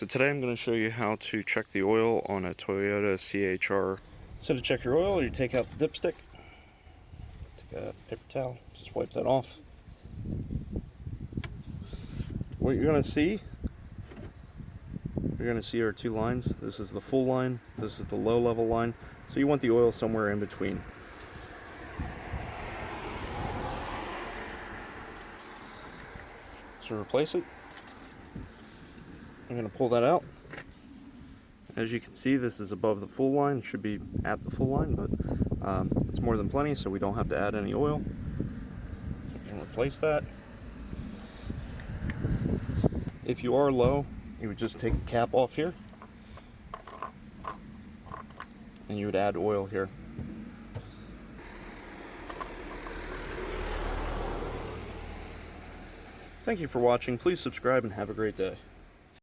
So today I'm going to show you how to check the oil on a Toyota CHR. So to check your oil, you take out the dipstick, take a paper towel, just wipe that off. What you're going to see are two lines. This is the full line, this is the low level line. So you want the oil somewhere in between. So replace it. I'm going to pull that out. As you can see, this is above the full line. It should be at the full line, but it's more than plenty, so we don't have to add any oil. And replace that. If you are low, you would just take the cap off here, and you would add oil here. Thank you for watching. Please subscribe and have a great day.